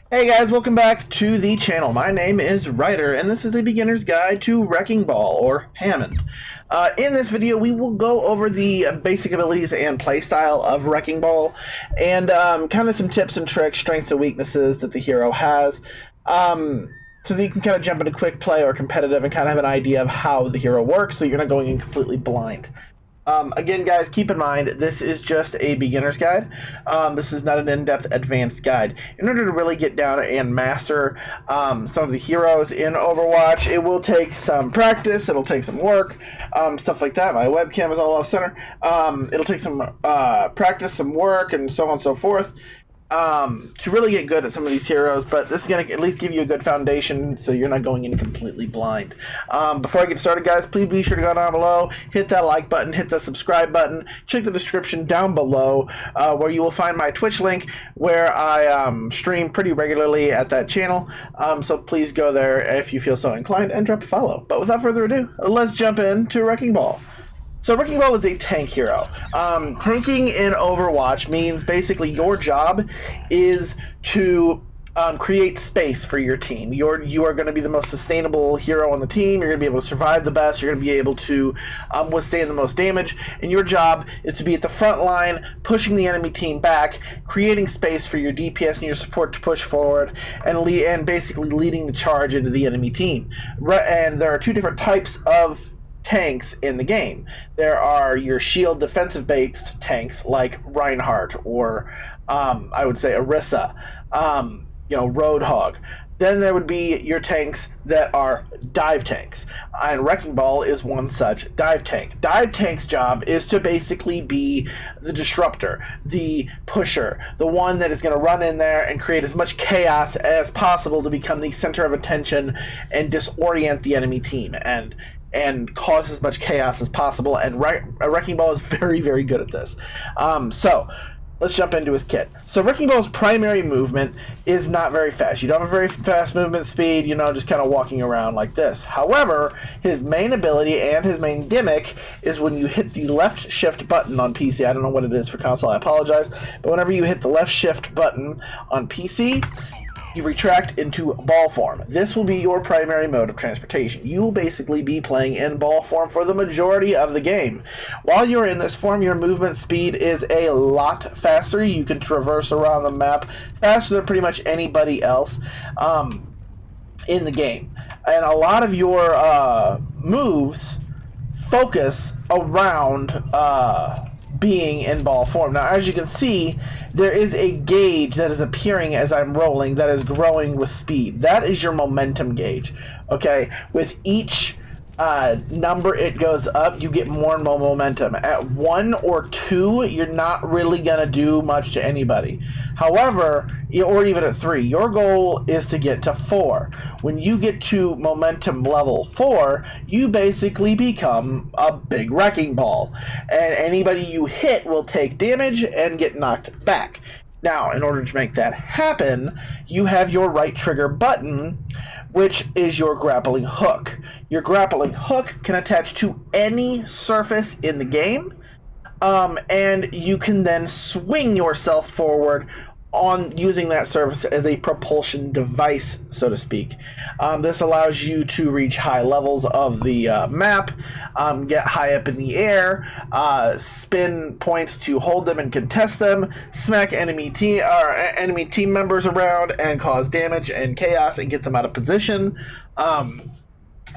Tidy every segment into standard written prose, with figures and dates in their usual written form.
Hey guys, welcome back to the channel. My name is Ryder, and this is a beginner's guide to Wrecking Ball, or Hammond. In this video, we will go over the basic abilities and playstyle of Wrecking Ball, and kind of some tips and tricks, strengths and weaknesses that the hero has, so that you can kind of jump into quick play or competitive and kind of have an idea of how the hero works, so you're not going in completely blind. Again, guys, keep in mind, this is just a beginner's guide. This is not an in-depth advanced guide. In order to really get down and master some of the heroes in Overwatch, it will take some practice, it'll take some work, stuff like that. My webcam is all off center. It'll take some practice, some work, and so on and so forth. To really get good at some of these heroes, but this is going to at least give you a good foundation so you're not going in completely blind. Before I get started, guys, please be sure to go down below, hit that like button, hit the subscribe button, check the description down below where you will find my Twitch link where I stream pretty regularly at that channel, so please go there if you feel so inclined and drop a follow. But without further ado, let's jump into Wrecking Ball. So Wrecking Ball is a tank hero. Tanking in Overwatch means basically your job is to create space for your team. You are going to be the most sustainable hero on the team. You're going to be able to survive the best. You're going to be able to withstand the most damage. And your job is to be at the front line, pushing the enemy team back, creating space for your DPS and your support to push forward, and basically leading the charge into the enemy team. And there are two different types of tanks in the game. There are your shield defensive based tanks like Reinhardt or I would say Orisa, Roadhog. Then there would be your tanks that are dive tanks, and Wrecking Ball is one such dive tank. Dive tank's job is to basically be the disruptor, the pusher, the one that is going to run in there and create as much chaos as possible to become the center of attention and disorient the enemy team and cause as much chaos as possible, and Wrecking Ball is very, very good at this. So let's jump into his kit. So Wrecking Ball's primary movement is not very fast. You don't have a very fast movement speed, just kind of walking around like this. However, his main ability and his main gimmick is when you hit the left shift button on PC. I don't know what it is for console, I apologize. But whenever you hit the left shift button on PC, you retract into ball form. This will be your primary mode of transportation. You will basically be playing in ball form for the majority of the game. While you're in this form, your movement speed is a lot faster. You can traverse around the map faster than pretty much anybody else in the game. And a lot of your moves focus around being in ball form. Now, as you can see, there is a gauge that is appearing as I'm rolling that is growing with speed. That is your momentum gauge. Okay, with each number it goes up, you get more and more momentum. At 1 or 2, you're not really gonna do much to anybody. However, or even at 3, your goal is to get to 4. When you get to momentum level 4, you basically become a big wrecking ball, and anybody you hit will take damage and get knocked back. Now, in order to make that happen, you have your right trigger button, which is your grappling hook. Your grappling hook can attach to any surface in the game, and you can then swing yourself forward on using that surface as a propulsion device, so to speak. This allows you to reach high levels of the map, get high up in the air, spin points to hold them and contest them, smack enemy team members around and cause damage and chaos and get them out of position.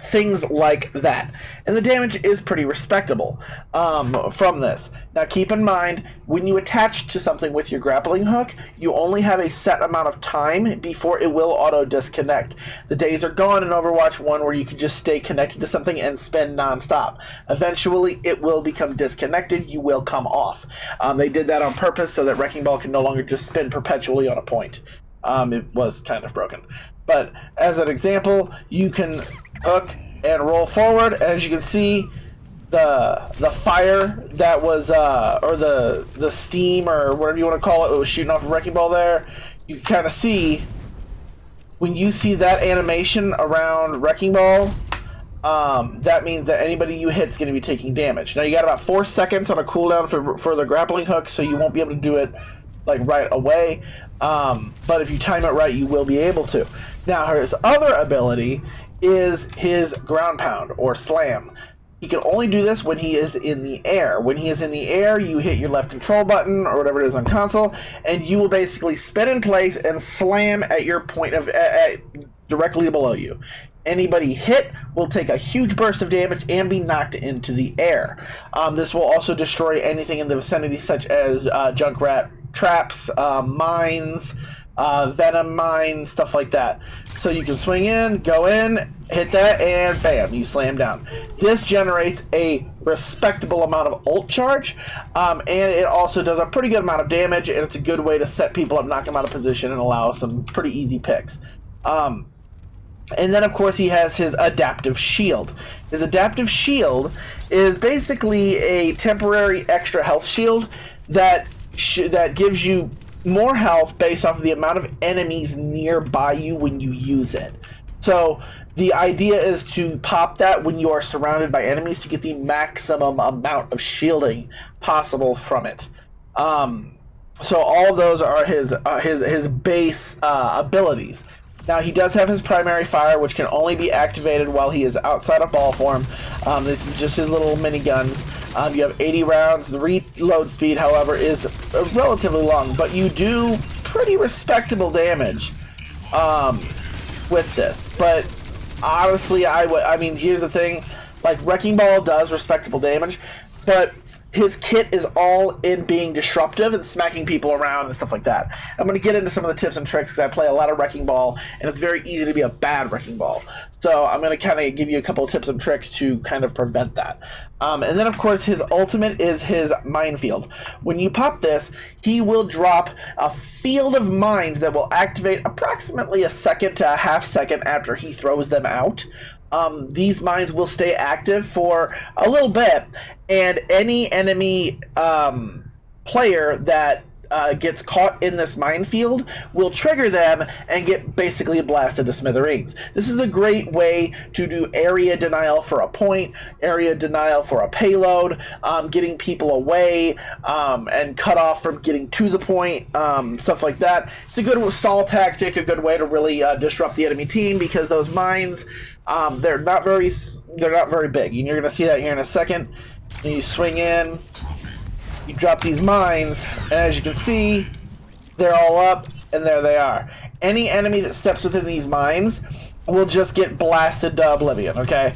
Things like that, and the damage is pretty respectable from this. Now keep in mind, when you attach to something with your grappling hook, you only have a set amount of time before it will auto disconnect. The days are gone in Overwatch 1 where you can just stay connected to something and spin non-stop. Eventually it will become disconnected, you will come off. They did that on purpose so that Wrecking Ball can no longer just spin perpetually on a point. It was kind of broken, but as an example, you can hook and roll forward, and as you can see, the fire that was or the steam or whatever you want to call it, was shooting off a Wrecking Ball there. You can kind of see when you see that animation around Wrecking Ball, that means that anybody you hit is going to be taking damage. Now you got about 4 seconds on a cooldown for the grappling hook, so you won't be able to do it like right away. But if you time it right, you will be able to. Now, his other ability is his ground pound or slam. He can only do this when he is in the air. When he is in the air, you hit your left control button or whatever it is on console, and you will basically spin in place and slam at your point of directly below you. Anybody hit will take a huge burst of damage and be knocked into the air. This will also destroy anything in the vicinity, such as Junkrat traps, mines, venom mines, stuff like that. So you can swing in, go in, hit that, and bam, you slam down. This generates a respectable amount of ult charge, and it also does a pretty good amount of damage, and it's a good way to set people up, knock them out of position, and allow some pretty easy picks. And then, of course, he has his adaptive shield. His adaptive shield is basically a temporary extra health shield that gives you more health based off of the amount of enemies nearby you when you use it. So the idea is to pop that when you are surrounded by enemies to get the maximum amount of shielding possible from it. So all of those are his base abilities. Now, he does have his primary fire, which can only be activated while he is outside of ball form. This is just his little miniguns. You have 80 rounds. The reload speed, however, is relatively long, but you do pretty respectable damage with this. But honestly, I mean, here's the thing. Like, Wrecking Ball does respectable damage, but his kit is all in being disruptive and smacking people around and stuff like that. I'm going to get into some of the tips and tricks because I play a lot of Wrecking Ball, and it's very easy to be a bad Wrecking Ball. So I'm going to kind of give you a couple of tips and tricks to kind of prevent that. And then, of course, his ultimate is his Minefield. When you pop this, he will drop a field of mines that will activate approximately a second to a half second after he throws them out. These mines will stay active for a little bit, and any enemy player that gets caught in this minefield will trigger them and get basically blasted to smithereens. This is a great way to do area denial for a point, area denial for a payload, getting people away and cut off from getting to the point, stuff like that. It's a good stall tactic, a good way to really disrupt the enemy team, because those mines, they're not very big. And you're going to see that here in a second. And you swing in, you drop these mines, and as you can see, they're all up, and there they are. Any enemy that steps within these mines will just get blasted to oblivion, okay?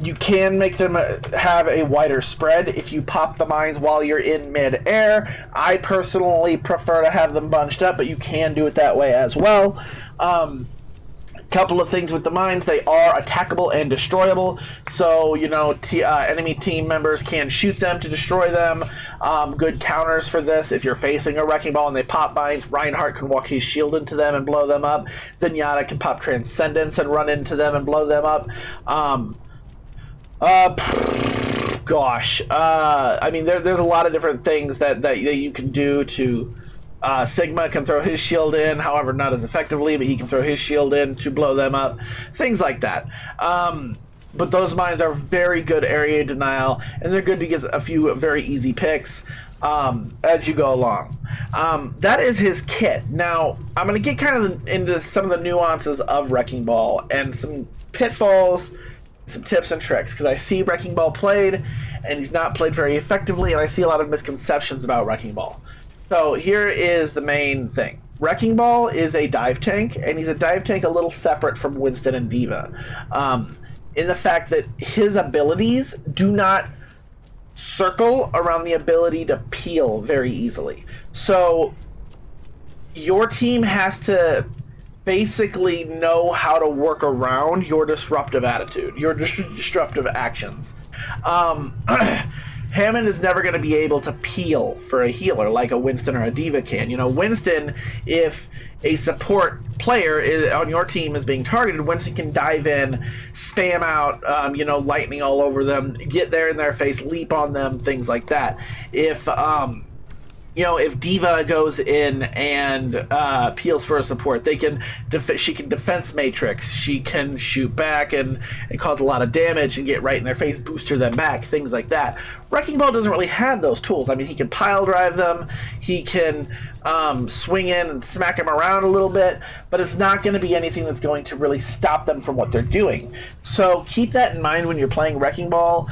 You can make them have a wider spread if you pop the mines while you're in mid-air. I personally prefer to have them bunched up, but you can do it that way as well. Couple of things with the mines: they are attackable and destroyable, so you know enemy team members can shoot them to destroy them. Good counters for this: if you're facing a Wrecking Ball and they pop mines, Reinhardt can walk his shield into them and blow them up. Zenyatta can pop Transcendence and run into them and blow them up. I mean, there's a lot of different things that you can do to. Sigma can throw his shield in, however, not as effectively, but he can throw his shield in to blow them up. Things like that. But those mines are very good area denial, and they're good to get a few very easy picks as you go along. That is his kit. Now, I'm going to get kind of into some of the nuances of Wrecking Ball and some pitfalls, some tips and tricks, because I see Wrecking Ball played, and he's not played very effectively, and I see a lot of misconceptions about Wrecking Ball. So here is the main thing. Wrecking Ball is a dive tank, and he's a dive tank a little separate from Winston and D.Va. In the fact that his abilities do not circle around the ability to peel very easily. So your team has to basically know how to work around your disruptive attitude, your disruptive actions. Hammond is never going to be able to peel for a healer like a Winston or a D.Va can. You know, Winston, if a support player on your team is being targeted, Winston can dive in, spam out, lightning all over them, get there in their face, leap on them, things like that. If you know, if Diva goes in and peels for a support, she can defense matrix, she can shoot back and cause a lot of damage and get right in their face, booster them back, things like that. Wrecking Ball doesn't really have those tools. I mean, he can pile drive them, he can swing in and smack them around a little bit, but it's not going to be anything that's going to really stop them from what they're doing. So keep that in mind when you're playing Wrecking Ball.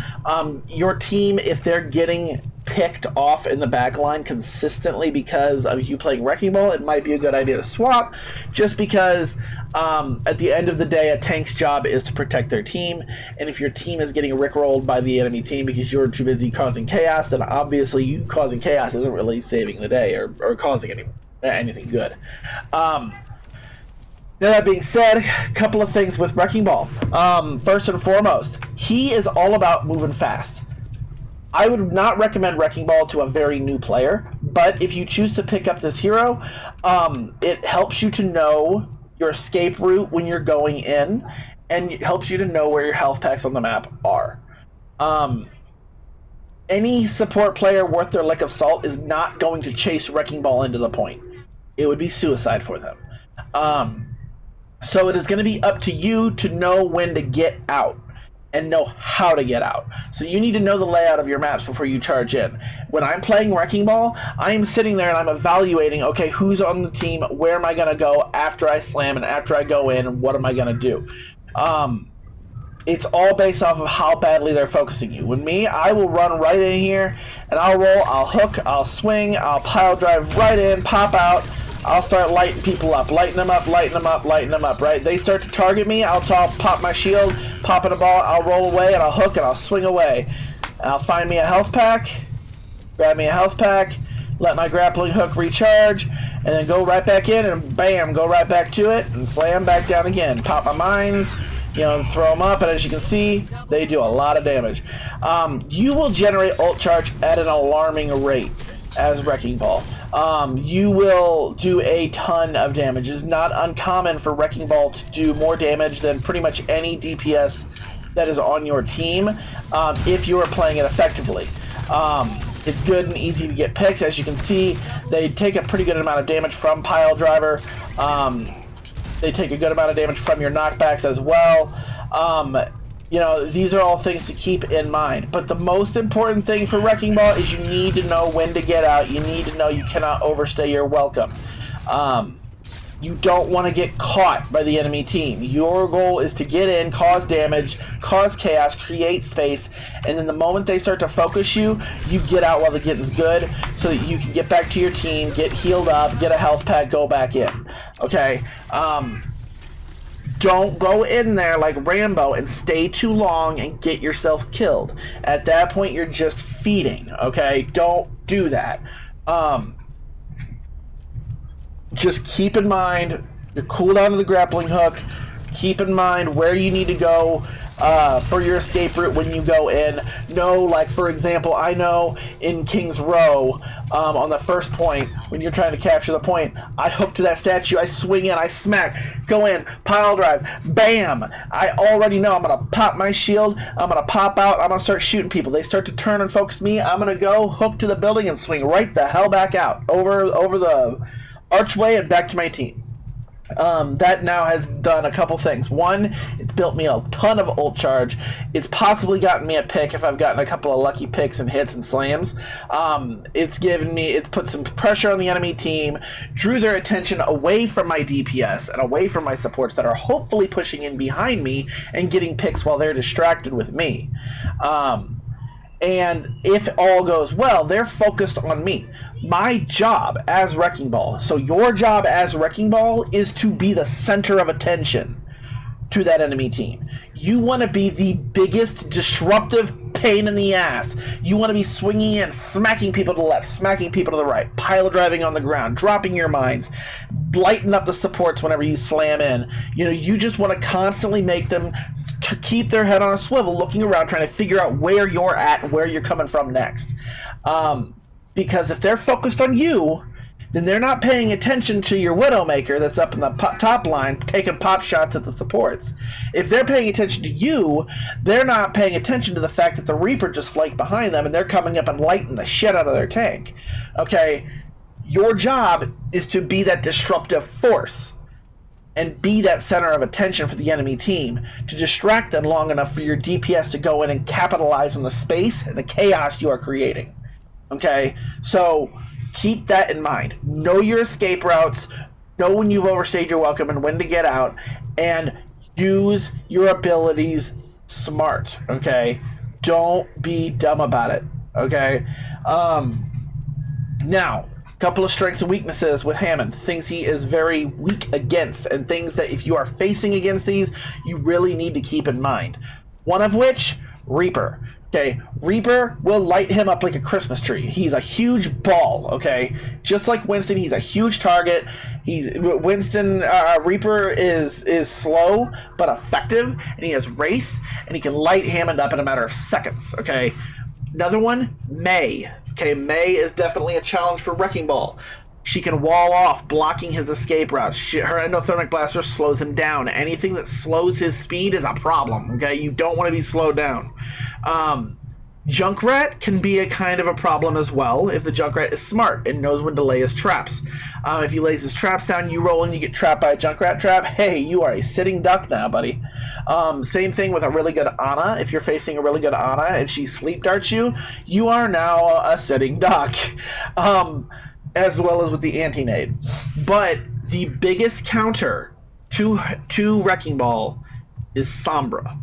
Your team, if they're getting picked off in the back line consistently because of you playing Wrecking Ball, it might be a good idea to swap, just because at the end of the day, a tank's job is to protect their team, and if your team is getting rickrolled by the enemy team because you're too busy causing chaos, then obviously you causing chaos isn't really saving the day or causing anything good. Now, that being said, a couple of things with Wrecking Ball. First and foremost, he is all about moving fast. I would not recommend Wrecking Ball to a very new player, but if you choose to pick up this hero, it helps you to know your escape route when you're going in, and it helps you to know where your health packs on the map are. Any support player worth their lick of salt is not going to chase Wrecking Ball into the point. It would be suicide for them. So it is going to be up to you to know when to get out and know how to get out. So you need to know the layout of your maps before you charge in. When I'm playing Wrecking Ball, I am sitting there and I'm evaluating, okay, who's on the team, where am I going to go after I slam and after I go in, and what am I going to do? It's all based off of how badly they're focusing you. With me, I will run right in here, and I'll roll, I'll hook, I'll swing, I'll pile drive right in, pop out, I'll start lighting people up, lighting them up, right? They start to target me, I'll pop my shield, pop in a ball, I'll roll away, and I'll hook, and I'll swing away. And I'll find me a health pack, grab me a health pack, let my grappling hook recharge, and then go right back in, and bam, go right back to it, and slam back down again. Pop my mines, you know, throw them up, and as you can see, they do a lot of damage. You will generate ult charge at an alarming rate as Wrecking Ball. You will do a ton of damage. It's not uncommon for Wrecking Ball to do more damage than pretty much any DPS that is on your team if you are playing it effectively. It's good and easy to get picks. As you can see, they take a pretty good amount of damage from Pile Driver. They take a good amount of damage from your knockbacks as well. You know, these are all things to keep in mind. But the most important thing for Wrecking Ball is you need to know when to get out. You need to know you cannot overstay your welcome. You don't want to get caught by the enemy team. Your goal is to get in, cause damage, cause chaos, create space, and then the moment they start to focus you, you get out while the getting's good so that you can get back to your team, get healed up, get a health pack, go back in. Okay? Don't go in there like Rambo and stay too long and get yourself killed. At that point, you're just feeding, okay? Don't do that. Just keep in mind your cooldown of the grappling hook. Keep in mind where you need to go for your escape route when you go in. Know, like, for example, I know in King's Row, on the first point, when you're trying to capture the point, I hook to that statue, I swing in, I smack, go in, pile drive, bam! I already know I'm going to pop my shield, I'm going to pop out, I'm going to start shooting people. They start to turn and focus me, I'm going to go hook to the building and swing right the hell back out, over the archway and back to my team. That now has done a couple things. One, it's built me a ton of ult charge. It's possibly gotten me a pick if I've gotten a couple of lucky picks and hits and slams. It's put some pressure on the enemy team, drew their attention away from my DPS and away from my supports that are hopefully pushing in behind me and getting picks while they're distracted with me. And if all goes well, they're focused on me. My job as Wrecking Ball, so your job as Wrecking Ball, is to be the center of attention to that enemy team. You want to be the biggest disruptive pain in the ass. You want to be swinging in, smacking people to the left, smacking people to the right, pile driving on the ground, dropping your mines, lighting up the supports whenever you slam in. You know, you just want to constantly make them to keep their head on a swivel, looking around, trying to figure out where you're at and where you're coming from next. Because if they're focused on you, then they're not paying attention to your Widowmaker that's up in the top line taking pop shots at the supports. If they're paying attention to you, they're not paying attention to the fact that the Reaper just flanked behind them and they're coming up and lighting the shit out of their tank. Okay? Your job is to be that disruptive force and be that center of attention for the enemy team, to distract them long enough for your DPS to go in and capitalize on the space and the chaos you are creating. Okay? So keep that in mind. Know your escape routes, know when you've overstayed your welcome and when to get out, and use your abilities smart. Okay? Don't be dumb about it. Okay? Now, couple of strengths and weaknesses with Hammond. Things he is very weak against, and things that if you are facing against these, you really need to keep in mind. One of which, Reaper. Okay, Reaper will light him up like a Christmas tree. He's a huge ball, okay? Just like Winston, he's a huge target. Reaper is slow, but effective, and he has Wraith, and he can light Hammond up in a matter of seconds, okay? Another one, Mei. Okay, Mei is definitely a challenge for Wrecking Ball. She can wall off, blocking his escape routes. Her endothermic blaster slows him down. Anything that slows his speed is a problem, okay? You don't want to be slowed down. Junkrat can be a kind of a problem as well if the Junkrat is smart and knows when to lay his traps. If he lays his traps down, you roll and you get trapped by a Junkrat trap, hey, you are a sitting duck now, buddy. Same thing with a really good Ana. If you're facing a really good Ana and she sleep darts you, you are now a sitting duck. As well as with the anti-nade. But the biggest counter to Wrecking Ball is Sombra.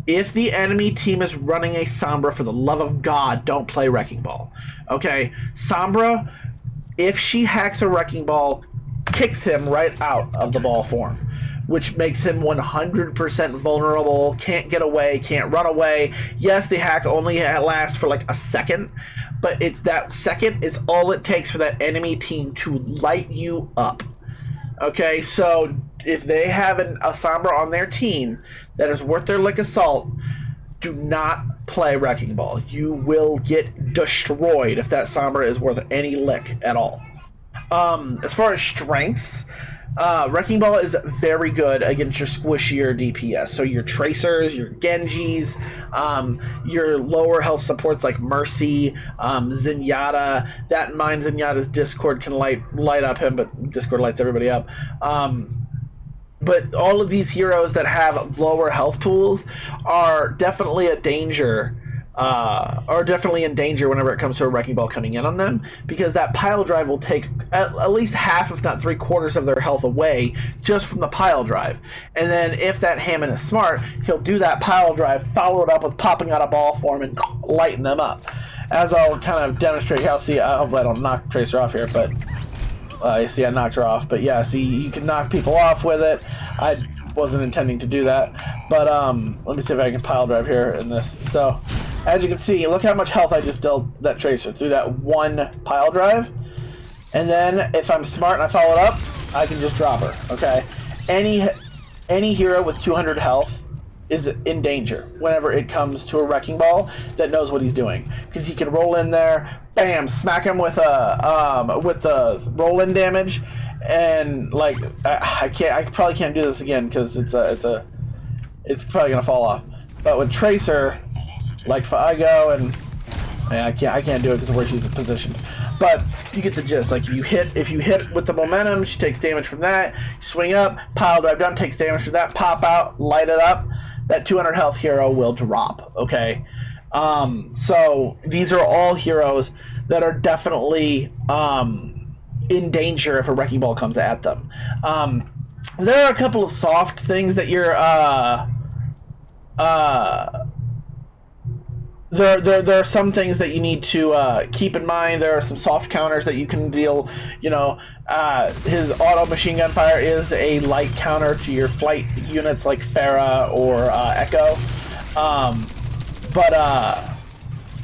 If the enemy team is running a Sombra, for the love of God, don't play Wrecking Ball. Okay? Sombra, if she hacks a Wrecking Ball, kicks him right out of the ball form, which makes him 100% vulnerable, can't get away, can't run away. Yes, the hack only lasts for like a second, but it's that second is all it takes for that enemy team to light you up. Okay, so if they have a Sombra on their team that is worth their lick of salt, do not play Wrecking Ball. You will get destroyed if that Sombra is worth any lick at all. As far as strengths, Wrecking Ball is very good against your squishier DPS. So your Tracers, your Genjis, your lower health supports like Mercy, Zenyatta. That in mind, Zenyatta's Discord can light up him, but Discord lights everybody up. But all of these heroes that have lower health pools are definitely a danger. Are definitely in danger whenever it comes to a Wrecking Ball coming in on them, because that pile drive will take at least half, if not 3/4 of their health away just from the pile drive. And then if that Hammond is smart, he'll do that pile drive, follow it up with popping out a ball form and lighting them up. As I'll kind of demonstrate how, see, hopefully I don't knock Tracer off here, but you see I knocked her off. But yeah, see, you can knock people off with it. I wasn't intending to do that, but let me see if I can pile drive here in this. So as you can see, look how much health I just dealt that Tracer through that one pile drive. And then if I'm smart and I follow it up, I can just drop her, okay? Any hero with 200 health is in danger whenever it comes to a Wrecking Ball that knows what he's doing. Because he can roll in there, bam, smack him with the roll-in damage, and like I probably can't do this again because it's probably gonna fall off. But with Tracer, like if I go and I can't do it because of where she's positioned. But you get the gist. Like if you hit with the momentum, she takes damage from that. You swing up, pile drive down, takes damage from that. Pop out, light it up. That 200 health hero will drop. Okay, so these are all heroes that are definitely in danger if a Wrecking Ball comes at them. There are a couple of soft things that you're There are some things that you need to keep in mind. There are some soft counters that you can deal. You know, his auto machine gun fire is a light counter to your flight units like Pharah or Echo.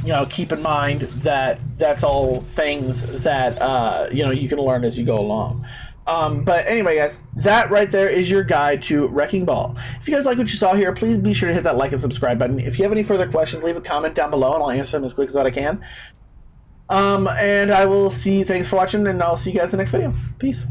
You know, keep in mind that that's all things that you know, you can learn as you go along. But anyway, guys, that right there is your guide to Wrecking Ball. If you guys like what you saw here, please be sure to hit that like and subscribe button. If you have any further questions, leave a comment down below and I'll answer them as quick as I can. And I will see. Thanks for watching, and I'll see you guys in the next video. Peace.